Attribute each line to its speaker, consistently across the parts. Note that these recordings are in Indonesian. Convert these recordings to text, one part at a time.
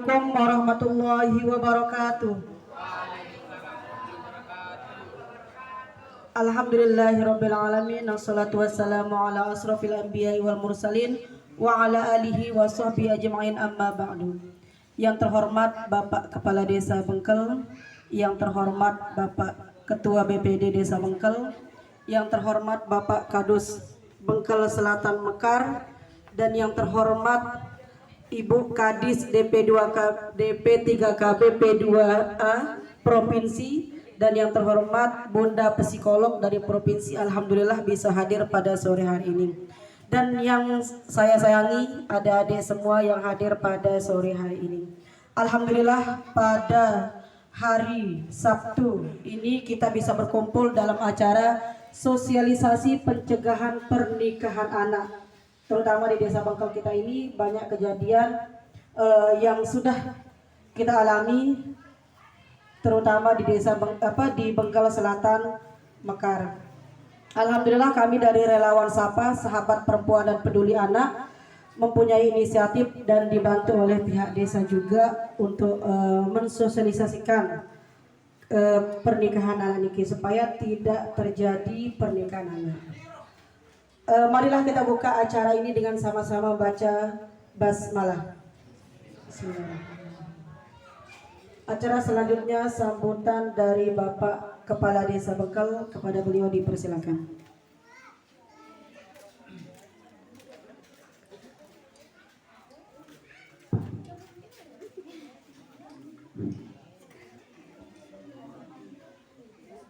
Speaker 1: Assalamualaikum warahmatullahi wabarakatuh. Alhamdulillahirabbil alamin, wassalatu wassalamu ala asrofil anbiya'i wal mursalin wa ala alihi wa sahbihi ajma'in, amma ba'du. Yang terhormat Bapak Kepala Desa Bengkel, yang terhormat Bapak Ketua BPD Desa Bengkel, yang terhormat Bapak Kadus Bengkel Selatan Mekar, dan yang terhormat Ibu Kadis DP2K, DP3K BP2A Provinsi, dan yang terhormat Bunda Psikolog dari Provinsi. Alhamdulillah bisa hadir pada sore hari ini. Dan yang saya sayangi adik-adik semua yang hadir pada sore hari ini. Alhamdulillah pada hari Sabtu ini kita bisa berkumpul dalam acara sosialisasi pencegahan pernikahan anak. Terutama di Desa Bengkel kita ini banyak kejadian yang sudah kita alami, terutama di di Bengkel Selatan Mekar. Alhamdulillah kami dari Relawan Sapa, Sahabat Perempuan dan Peduli Anak mempunyai inisiatif dan dibantu oleh pihak desa juga untuk mensosialisasikan pernikahan anak niki supaya tidak terjadi pernikahan anak. Marilah kita buka acara ini dengan sama-sama baca basmalah. Acara selanjutnya sambutan dari Bapak Kepala Desa Bengkel, kepada beliau dipersilakan.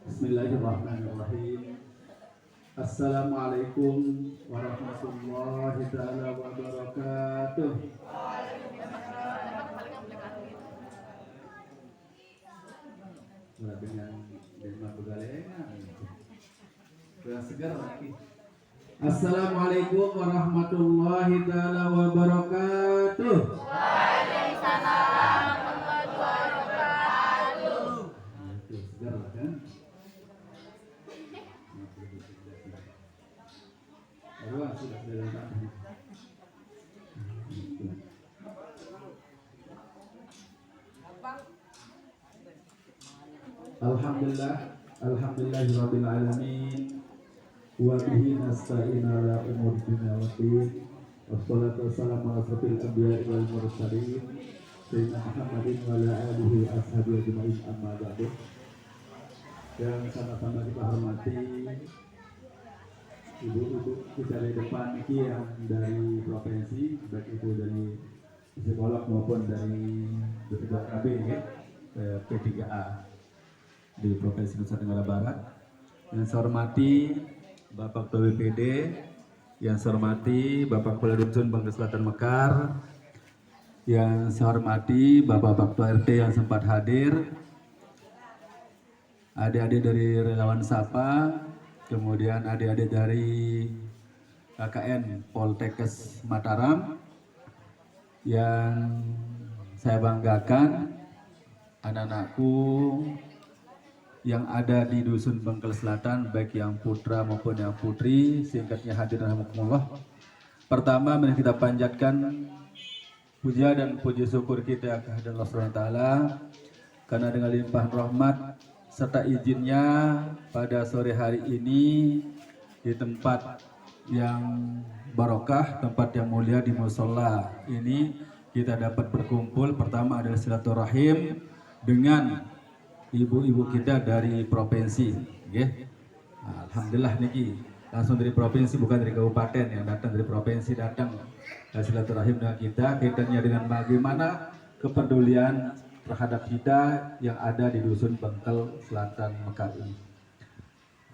Speaker 2: Bismillahirrahmanirrahim. Assalamualaikum warahmatullahi wabarakatuh. Assalamualaikum warahmatullahi wabarakatuh. Waalaikumsalam warahmatullahi wabarakatuh. Alhamdulillahirabbil alamin wa bihi nasta'in ala umuri dunya waddin, wassalatu wassalamu ala asrofil anbiya'i wal mursalin sayyidina Muhammadin wa ala alihi ashabihi ajma'in, amma ba'du. Yang sama-sama kita hormati ibu-ibu kita di depan ini yang dari provinsi, baik itu dari psikolog maupun dari BPD P3A di Provinsi Nusa Tenggara Barat. Yang saya hormati Bapak Ketua BPD, yang saya hormati Bapak Kepala Dusun Bengkel Selatan Mekar, yang saya hormati Bapak Ketua RT yang sempat hadir, adik-adik dari Relawan Sapa, kemudian adik-adik dari KKN Poltekkes Mataram. Yang saya banggakan anak-anakku yang ada di Dusun Bengkel Selatan, baik yang putra maupun yang putri, singkatnya hadir rahmatullah. Pertama, mari kita panjatkan puja dan puji syukur kita kepada Allah SWT, karena dengan limpahan rahmat serta izinnya pada sore hari ini di tempat yang barokah, tempat yang mulia di musola ini kita dapat berkumpul. Pertama adalah silaturahim dengan ibu-ibu kita dari provinsi, okay? Alhamdulillah niki langsung dari provinsi, bukan dari kabupaten, yang datang dari provinsi, datang silaturahim dengan kita, kaitannya dengan bagaimana kepedulian terhadap kita yang ada di Dusun Bengkel Selatan Mekar ini.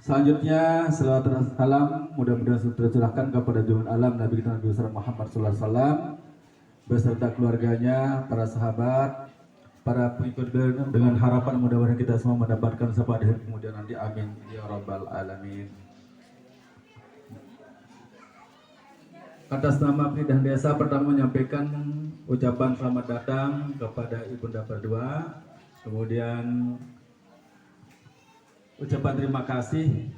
Speaker 2: Selanjutnya selawat dan salam mudah-mudahan tercurahkan kepada junjungan alam Nabi kita Nabi Muhammad SAW beserta keluarganya, para sahabat, para pengikut, dengan harapan mudah-mudahan kita semua mendapatkan syafaat kemudian nanti, amin ya rabbal alamin. Atas nama Pemda Desa, pertama menyampaikan ucapan selamat datang kepada Ibunda berdua, kemudian ucapan terima kasih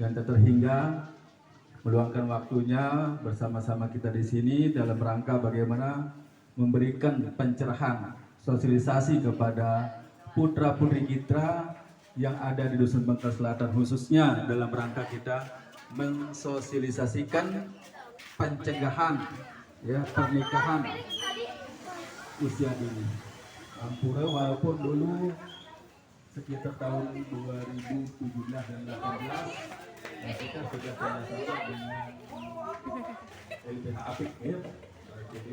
Speaker 2: yang tak terhingga meluangkan waktunya bersama-sama kita di sini dalam rangka bagaimana memberikan pencerahan, sosialisasi kepada putra-putri kita yang ada di Dusun Bengkel Selatan, khususnya dalam rangka kita mensosialisasikan pencegahan ya pernikahan usia dini. Ampura walaupun dulu sekitar tahun 2017 dan 2018 kita sudah kerjasama dengan LBH Apik ya. Jadi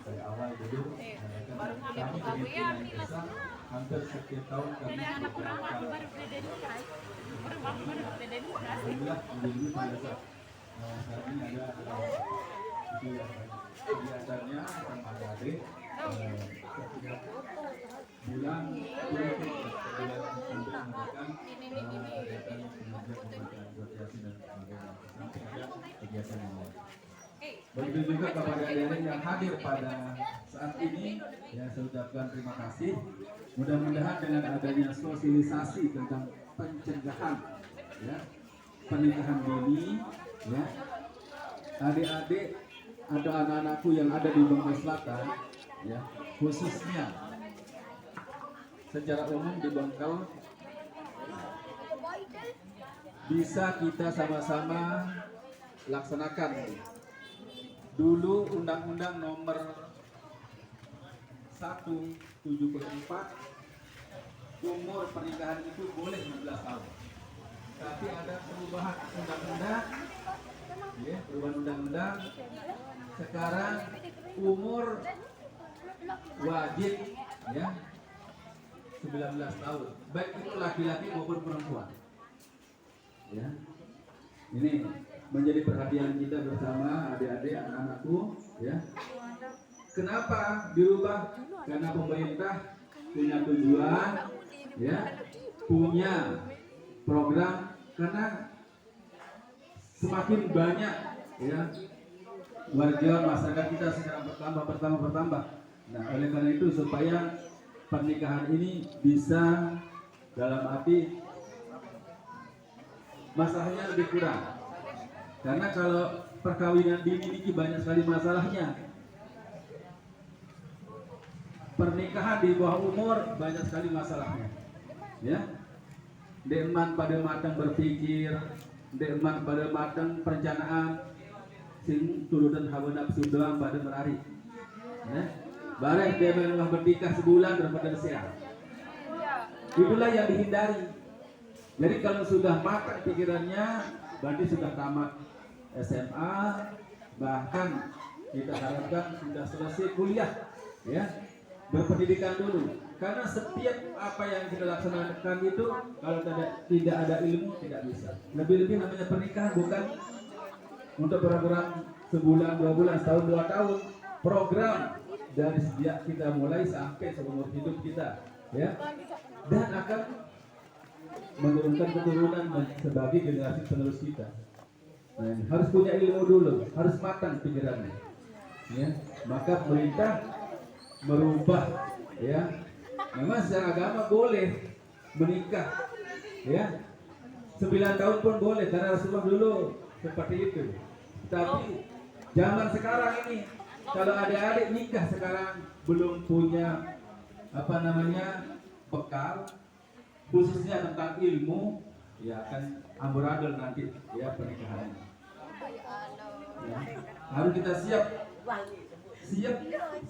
Speaker 2: dari awal dulu kami kemudian desa hampir setiap tahun kami alhamdulillah pada saat ini ada kegiatannya sama adik setiap bulan untuk mengadakan kegiatan pembelajaran asosiasi dan sebagainya sampai ada kegiatan yang lain. Begitu juga kepada adik-adik yang hadir pada saat ini, ya saya ucapkan terima kasih. Mudah-mudahan dengan adanya sosialisasi tentang pencegahan, ya pernikahan dini, ya adik-adik atau anak-anakku yang ada di Bengkel Selatan, ya khususnya secara umum di Bengkel bisa kita sama-sama laksanakan. Dulu Undang-Undang Nomor 174 umur pernikahan itu boleh 16 tahun. Tapi ada perubahan undang-undang, ya, perubahan undang-undang. Sekarang umur wajib ya 19 tahun, baik itu laki-laki maupun perempuan. Ya, ini menjadi perhatian kita bersama adik-adik anak-anakku ya. Kenapa dirubah? Karena pemerintah punya tujuan ya, punya program, karena semakin banyak ya warga masyarakat kita sekarang bertambah. Nah, oleh karena itu supaya pernikahan ini bisa dalam arti masalahnya lebih kurang. Karena kalau perkawinan dini ini banyak sekali masalahnya. Pernikahan di bawah umur banyak sekali masalahnya. Ya. Deman pada matang berpikir, deman pada matang perencanaan, sing turutan hawa nafsu doang pada berari. Ya. Bareng dia memang bernikah sebulan berpotensial. Itulah yang dihindari. Jadi kalau sudah matang pikirannya, berarti sudah tamat SMA, bahkan kita harapkan sudah selesai kuliah, ya berpendidikan dulu. Karena setiap apa yang kita laksanakan itu kalau tidak ada ilmu tidak bisa. Lebih-lebih namanya pernikahan bukan untuk program sebulan, 2 bulan, setahun, 2 tahun. Program dari sejak kita mulai sampai seumur hidup kita, ya, dan akan menurunkan keturunan sebagai generasi penerus kita. Nah, harus punya ilmu dulu, harus matang pikirannya. Ya, maka pemerintah merubah, ya. Memang secara agama boleh menikah, ya. 9 tahun pun boleh karena Rasulullah dulu seperti itu. Tapi zaman sekarang ini kalau adik-adik nikah sekarang belum punya bekal khususnya tentang ilmu, ya akan amburadul nanti ya pernikahannya. Ya, harus kita siap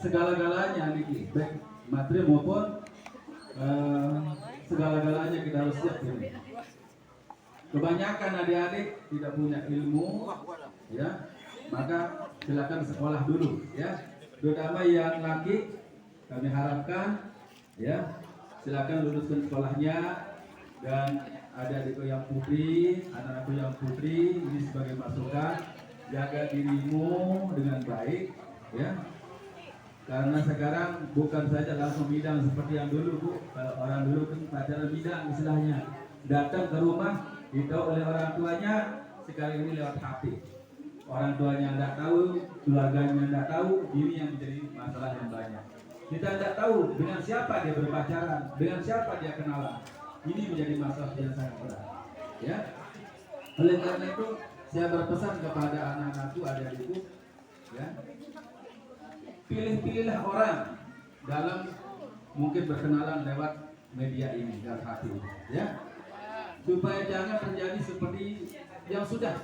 Speaker 2: segala-galanya nih, baik materi maupun segala-galanya kita harus siap ini. Kebanyakan adik-adik tidak punya ilmu, ya maka silakan sekolah dulu, ya. Terutama yang laki kami harapkan, ya silakan luluskan sekolahnya, dan adik-adikku yang putri, anak-anakku yang putri, ini sebagai masukan, jaga dirimu dengan baik, ya. Karena sekarang bukan saja langsung bidang seperti yang dulu, Bu. Kalau orang dulu kan pacaran bidang istilahnya, datang ke rumah ditahu oleh orang tuanya, sekarang ini lewat HP. Orang tuanya tidak tahu, keluarganya tidak tahu, ini yang menjadi masalah yang banyak. Kita tidak tahu dengan siapa dia berpacaran, dengan siapa dia kenalan. Ini menjadi masalah yang sangat berat. Ya. Oleh karena itu, saya berpesan kepada anak-anakku, adik-adikku, ya, pilih-pilihlah orang dalam mungkin berkenalan lewat media ini dan hati, ya, supaya jangan terjadi seperti yang sudah,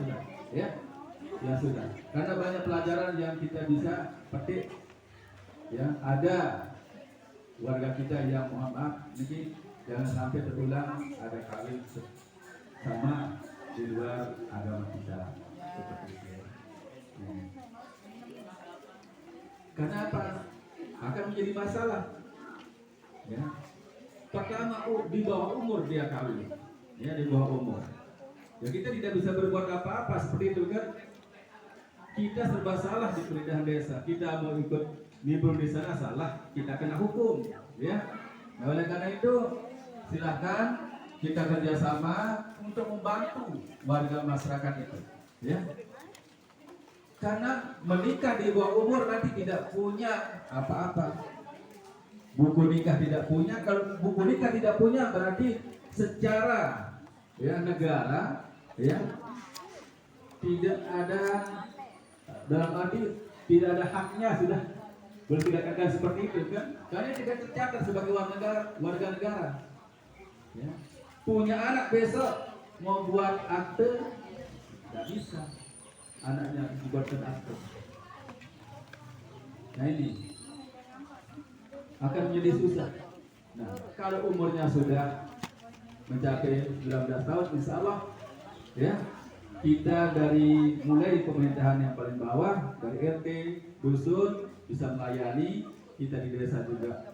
Speaker 2: ya, yang sudah. Karena banyak pelajaran yang kita bisa petik, ya. Ada warga kita yang mohon maaf, ini jangan sampai terulang ada kawin sama di luar agama kita seperti itu. Karena apa? Akan menjadi masalah. Ya. Pertama, di bawah umur dia kawin, ya, di bawah umur. Ya, kita tidak bisa berbuat apa-apa seperti itu kan? Kita serba salah di pernikahan desa. Kita mau ikut nimbrung di sana salah, kita kena hukum, ya. Nah, oleh karena itu silakan kita kerjasama untuk membantu warga masyarakat itu, ya. Karena menikah di bawah umur nanti tidak punya apa-apa. Buku nikah tidak punya. Kalau buku nikah tidak punya berarti secara, ya, negara, ya, tidak ada, dalam arti tidak ada haknya, sudah dikatakan seperti itu kan? Karena tidak tercatat sebagai warga negara. Ya. Punya anak besok mau buat akte tidak bisa, anaknya dibuatkan akte. Nah, ini akan menjadi susah. Nah, kalau umurnya sudah mencapai 19 tahun, insya Allah, ya, kita dari mulai pemerintahan yang paling bawah, dari RT, dusun, bisa melayani. Kita di desa juga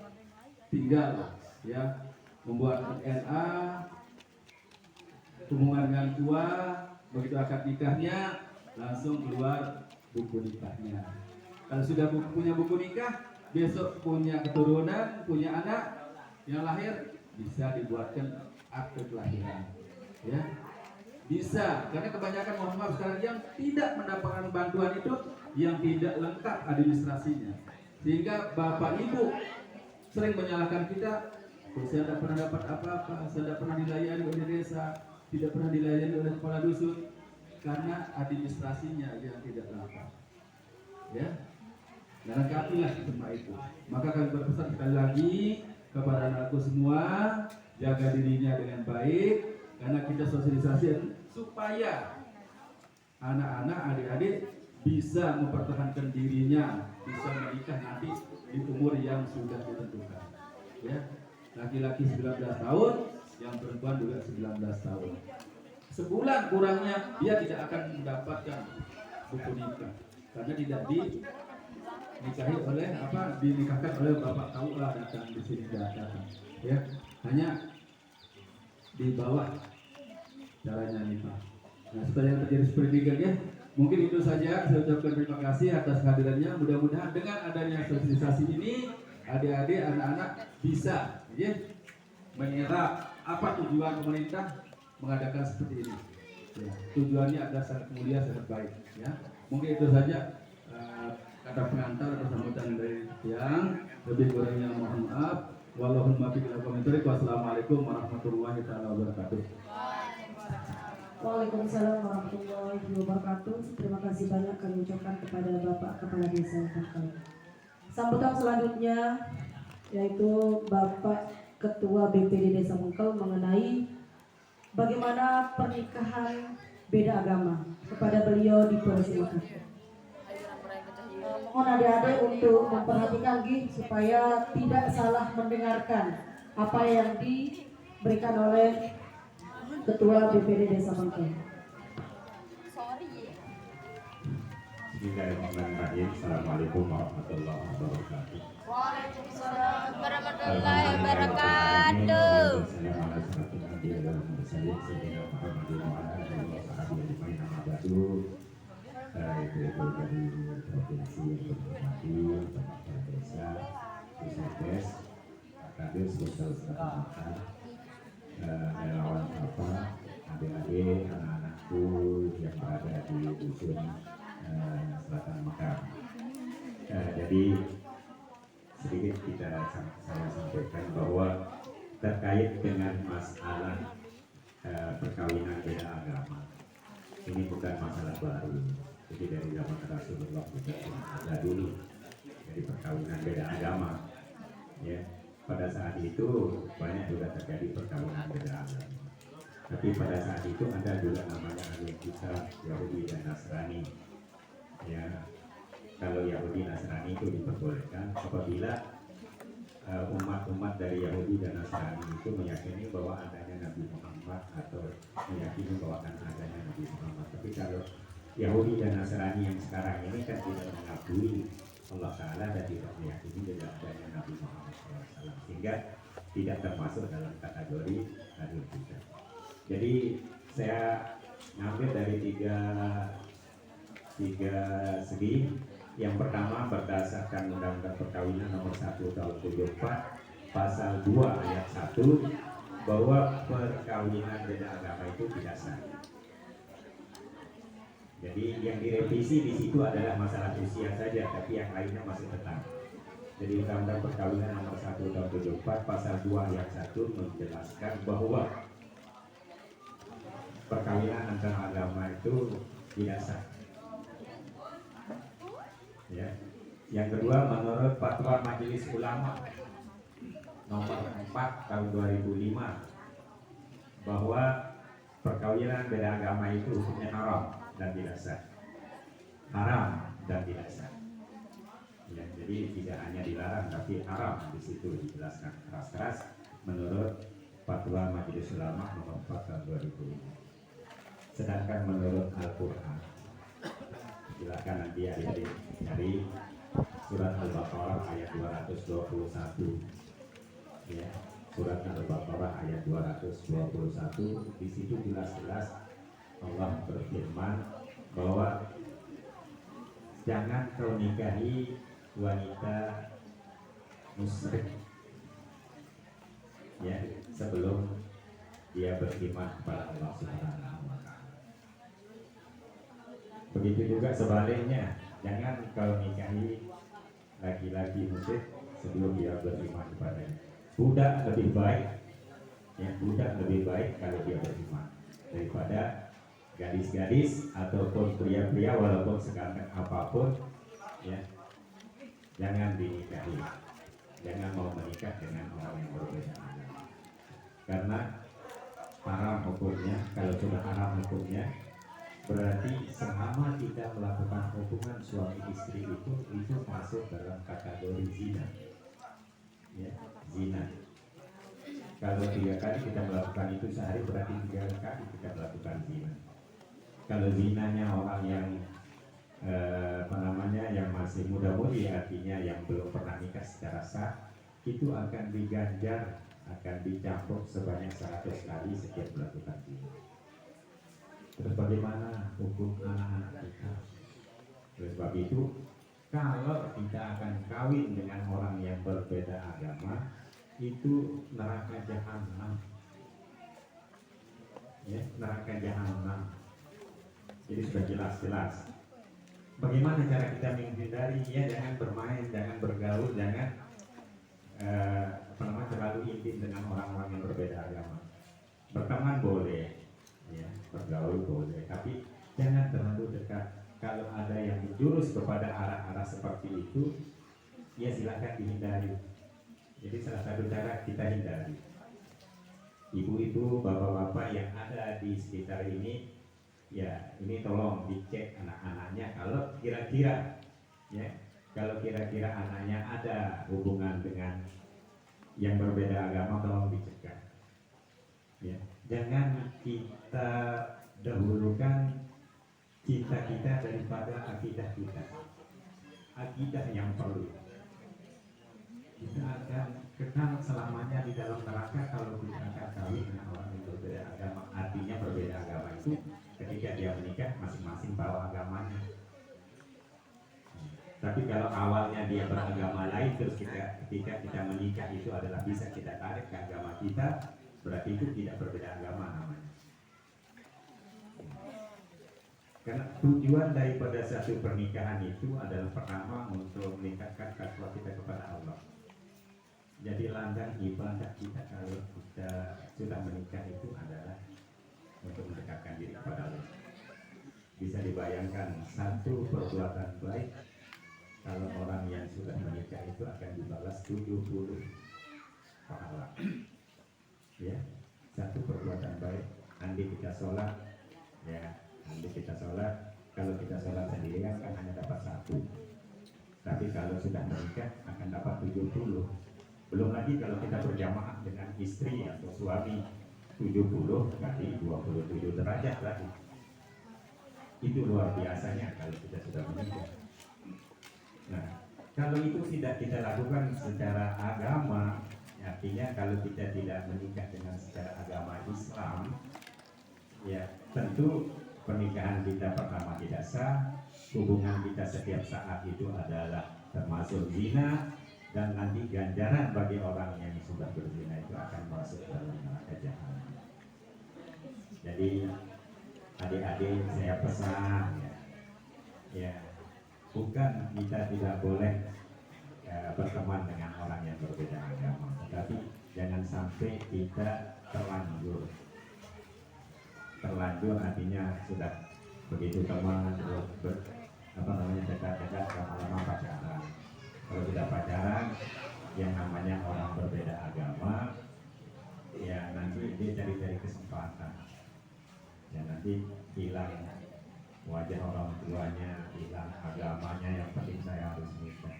Speaker 2: tinggal, ya, membuat DNA, hubungan dengan tua, begitu akad nikahnya langsung keluar buku nikahnya. Kalau sudah punya buku nikah, besok punya keturunan, punya anak yang lahir, bisa dibuatkan akte kelahiran, ya, bisa. Karena kebanyakan, mohon maaf, sekarang yang tidak mendapatkan bantuan itu yang tidak lengkap administrasinya, sehingga bapak ibu sering menyalahkan kita, saya tidak pernah dapat apa-apa, saya tidak pernah dilayani oleh desa, tidak pernah dilayani oleh kepala dusun, karena administrasinya yang tidak lengkap, ya. Dan lengkapilah semua itu. Maka kami berpesan sekali lagi kepada anakku semua, jaga dirinya dengan baik, karena kita sosialisasi supaya anak-anak, adik-adik bisa mempertahankan dirinya, bisa menikah nanti di umur yang sudah ditentukan, ya. Laki-laki 19 tahun, yang perempuan juga 19 tahun. Sebulan kurangnya dia tidak akan mendapatkan buku nikah, karena tidak dinikahkan oleh bapak KUA datang di sini, datang, ya, hanya di bawah caranya nikah. Nah, supaya yang terjadi seperti ini, ya, mungkin itu saja. Saya ucapkan terima kasih atas kehadirannya. Mudah-mudahan dengan adanya sosialisasi ini, adik-adik, anak-anak bisa, ya, menyerap apa tujuan pemerintah mengadakan seperti ini. Ya, tujuannya adalah sangat mulia, sangat baik, ya. Mungkin itu saja kata pengantar atau sambutan dari yang lebih kurangnya mohon maaf. Wallahul muwaffiq ila aqwamit thoriq. Wassalamualaikum warahmatullahi wabarakatuh.
Speaker 1: Waalaikumsalam warahmatullahi wabarakatuh. Terima kasih banyak kami ucapkan kepada Bapak Kepala Desa Bengkel. Sambutan selanjutnya yaitu Bapak Ketua BPD Desa Bengkel mengenai bagaimana pernikahan beda agama. Kepada beliau dipersilakan. Mohon adik-adik untuk memperhatikan supaya tidak salah mendengarkan apa yang diberikan oleh Ketua BPD Desa Bengkel.
Speaker 3: Bismillahirrahmanirrahim. Assalamualaikum warahmatullahi wabarakatuh.
Speaker 4: Waalaikumsalam warahmatullahi wabarakatuh.
Speaker 3: Itu dari provinsi yang berhormati, Bapak Desa, Pusat Kadir Sosial Setempat, relawan Bapak, adik-adik, anak-anakku yang berada di dusun Selatan Mekar. Jadi sedikit saya sampaikan bahwa terkait dengan masalah perkawinan beda agama, ini bukan masalah baru. Jadi dari zaman Rasulullah juga ada dulu. jadi perkawinan beda agama. Ya, pada saat itu banyak juga terjadi perkawinan beda agama. Tapi pada saat itu ada juga namanya ahli kitab Yahudi dan Nasrani. Ya, kalau Yahudi Nasrani itu diperbolehkan apabila umat-umat dari Yahudi dan Nasrani itu meyakini bahwa adanya Nabi Muhammad atau meyakini bahwa akan adanya Nabi Muhammad. Tapi kalau Yahudi dan Nasrani yang sekarang ini kan tidak mengakui Allah Ta'ala dan tidak meyakini tidak adanya Nabi Muhammad SAW, sehingga tidak termasuk dalam kategori ahli kitab. Jadi saya ngambil dari tiga segi. Yang pertama berdasarkan Undang-Undang Perkawinan nomor 1 tahun 74 pasal 2 ayat 1 bahwa perkawinan beda agama itu tidak sah. Jadi yang direvisi di situ adalah masalah usia saja, tapi yang lainnya masih tetap. Jadi Undang-Undang Perkawinan nomor 1 tahun 74 pasal 2 ayat 1 menjelaskan bahwa perkawinan antara agama itu tidak sah. Ya. Yang kedua, menurut Fatwa Majelis Ulama nomor 4 tahun 2005 bahwa perkawinan beda agama itu hukumnya haram dan tidak sah. Haram dan tidak sah. Ya, jadi tidak hanya dilarang tapi haram, di situ dijelaskan keras-keras menurut Fatwa Majelis Ulama nomor 4 tahun 2005. Sedangkan menurut Al-Qur'an, silakan nanti adik-adik dari surat Al-Baqarah ayat 221. Ya, surat Al-Baqarah ayat 221, di situ jelas-jelas Allah berfirman bahwa jangan kau nikahi wanita musyrik, ya, sebelum dia beriman kepada Allah Subhanahu wa Ta'ala. Begitu juga sebaliknya, jangan kau nikahi laki-laki musyrik sebelum dia beriman kepadanya. Budak lebih baik, ya, budak lebih baik kalau dia beriman daripada gadis-gadis ataupun pria-pria walaupun seganteng apapun, ya, jangan dinikahi. Jangan mau menikah dengan orang yang berbeda agama, karena haram hukumnya. Kalau sudah haram hukumnya, berarti selama kita melakukan hubungan suami istri itu masuk dalam kategori zina. Ya, zina. Kalau 3 kali kita melakukan itu sehari, berarti 3 kali kita melakukan zina. Kalau zinanya orang yang yang masih muda-mudi, artinya yang belum pernah nikah secara sah, itu akan diganjar, akan dicampur sebanyak 100 kali setiap melakukan zina. Terus bagaimana hukum anak-anak kita? Oleh sebab itu, kalau kita akan kawin dengan orang yang berbeda agama, itu neraka jahanam. Ya, neraka jahanam. Jadi sudah jelas-jelas. Bagaimana cara kita menghindari? Ya, jangan bermain, jangan bergaul, jangan terlalu intim dengan orang-orang yang berbeda agama. Berteman boleh, ya, bergaul boleh, tapi jangan terlalu dekat. Kalau ada yang menjurus kepada arah-arah seperti itu, ya silakan dihindari. Jadi salah satu cara kita hindari. Ibu-ibu, bapak-bapak yang ada di sekitar ini, ya ini tolong dicek anak-anaknya. Kalau kira-kira, ya, kalau kira-kira anaknya ada hubungan dengan yang berbeda agama, tolong dicegah. Ya, jangan kita dahulukan cita-cita daripada akidah kita. Akidah yang perlu. Kita akan kekal selamanya di dalam neraka kalau kita akan kawin dengan orang yang berbeda agama. Artinya berbeda agama itu ketika dia menikah masing-masing bawa agamanya. Tapi kalau awalnya dia beragama lain, terus ketika kita menikah itu adalah bisa kita tarik ke agama kita, berarti itu tidak berbeda agama namanya. Karena tujuan daripada satu pernikahan itu adalah pertama untuk meningkatkan takwa kita kepada Allah. Jadi ladang ibadah kita kalau kita sudah menikah itu adalah untuk mendekatkan diri kepada Allah. Bisa dibayangkan satu perbuatan baik kalau orang yang sudah menikah itu akan dibalas 70 pahala. Ya, satu perbuatan baik. Andi kita sholat, ya, andi kita sholat. Kalau kita sholat sendirian kan hanya dapat 1. Tapi kalau sudah menikah akan dapat 70. Belum lagi kalau kita berjamaah dengan istri atau suami, 70 kali 27 derajat lagi. Itu luar biasanya kalau kita sudah menikah. Nah, kalau itu tidak kita lakukan secara agama, artinya kalau kita tidak menikah dengan secara agama Islam, ya tentu pernikahan kita pertama tidak sah, hubungan kita setiap saat itu adalah termasuk zina, dan nanti ganjaran bagi orang yang sudah berzina itu akan masuk dalam neraka jahanam. Jadi adik-adik saya pesan, ya bukan kita tidak boleh berteman dengan orang yang berbeda agama, tetapi jangan sampai kita terlanjur artinya sudah begitu teman dekat-dekat lama-lama pacaran. Kalau tidak pacaran, yang namanya orang berbeda agama, ya nanti dia cari-cari kesempatan, ya nanti hilang wajah orang tuanya, hilang agamanya, yang penting saya harus nikah.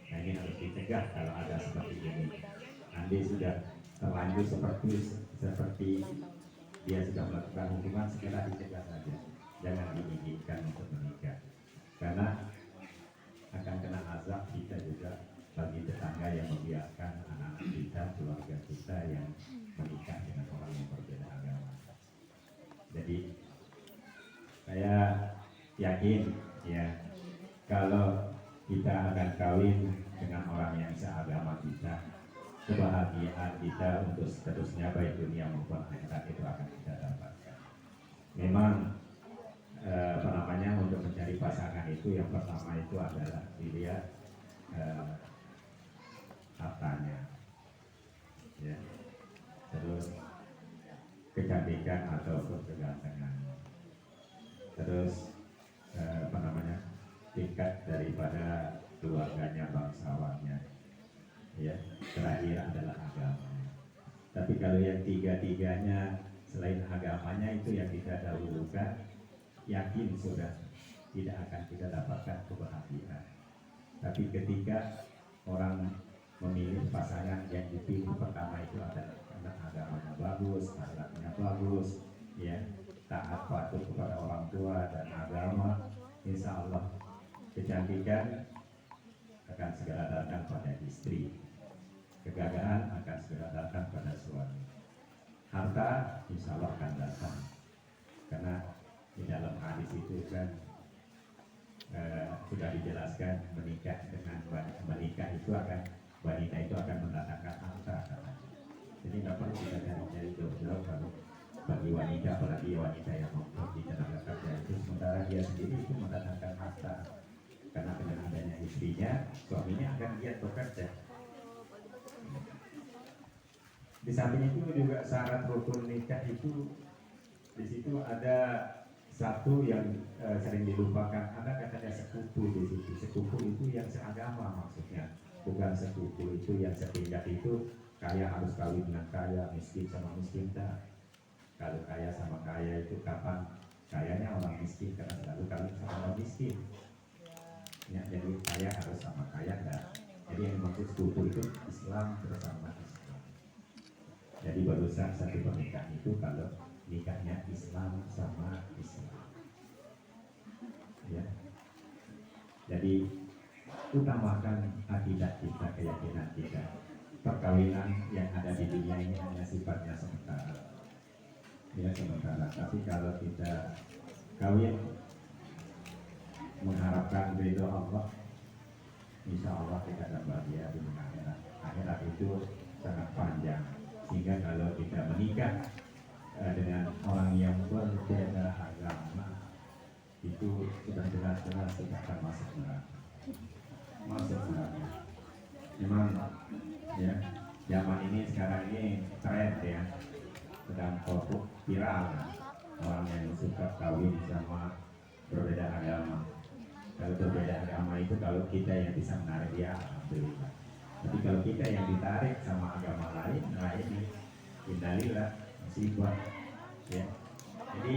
Speaker 3: Nah ini harus dicegah kalau ada seperti ini. Andi sudah terlanjur seperti dia sudah melakukan hubungan, segera dicegah saja, jangan diizinkan untuk menikah, karena akan kena azab kita juga bagi tetangga yang membiarkan anak-anak kita, keluarga kita yang menikah dengan orang yang berbeda agama. Jadi saya yakin ya kalau kita akan kawin dengan orang yang seagama kita, kebahagiaan kita untuk seterusnya baik dunia maupun akhirat itu akan kita dapatkan. Memang untuk mencari pasangan itu yang pertama itu adalah dilihat hartanya, ya, terus kecantikan ataupun kegantengan, terus tingkat daripada keluarganya, bangsawannya, ya, terakhir adalah agamanya. Tapi kalau yang tiga-tiganya selain agamanya itu yang kita dahulukan, yakin sudah tidak akan kita dapatkan kebahagiaan. Tapi ketika orang memilih pasangan yang dipilih pertama itu adalah karena agamanya bagus, akhlaknya bagus, ya, taat patuh kepada orang tua dan agama, insya Allah kecantikan akan segera datang pada istri, kegagalan akan segera datang pada suami, harta insya Allah akan datang, karena di dalam hadis itu kan sudah dijelaskan menikah itu akan wanita itu akan mendatangkan harta katanya. Jadi nggak perlu kita cari-cari jauh-jauh kalau bagi wanita, apalagi wanita yang mau di tenaga kerja itu, sementara dia sendiri itu mendatangkan harta, karena dengan adanya istrinya, suaminya akan giat bekerja. Di samping itu juga syarat rukun nikah itu di situ ada satu yang sering dilupakan, ada katanya sekufu di situ. Sekufu itu yang seagama maksudnya, bukan sekufu itu yang setingkat itu kaya harus kawin dengan kaya, miskin sama miskin tak. Kalau kaya sama kaya itu kapan kayanya orang miskin, karena selalu kawin sama orang miskin. Ya, jadi kaya harus sama kaya enggak. Jadi yang dimaksud sekufu itu Islam bersama Islam. Jadi baru satu pernikahan itu kalau nikahnya Islam sama Islam, ya. Jadi utamakan akidah kita, keyakinan kita. Perkawinan yang ada di dunia ini hanya sifatnya sementara, ya, sementara. Tapi kalau kita kawin mengharapkan ridho Allah, insya Allah kita akan bahagia di akhirat. Akhirat itu sangat panjang, sehingga kalau kita menikah dengan orang yang berbeda agama itu sudah jelas-jelas tidak akan masuk neraka. Memang ya, zaman ini sekarang ini tren ya, sedang viral orang yang suka kawin sama berbeda agama. Kalau berbeda agama itu kalau kita yang bisa menarik dia, alhamdulillah. Tapi kalau kita yang ditarik sama agama lain, nah ini innalillah musibah. Ya. Jadi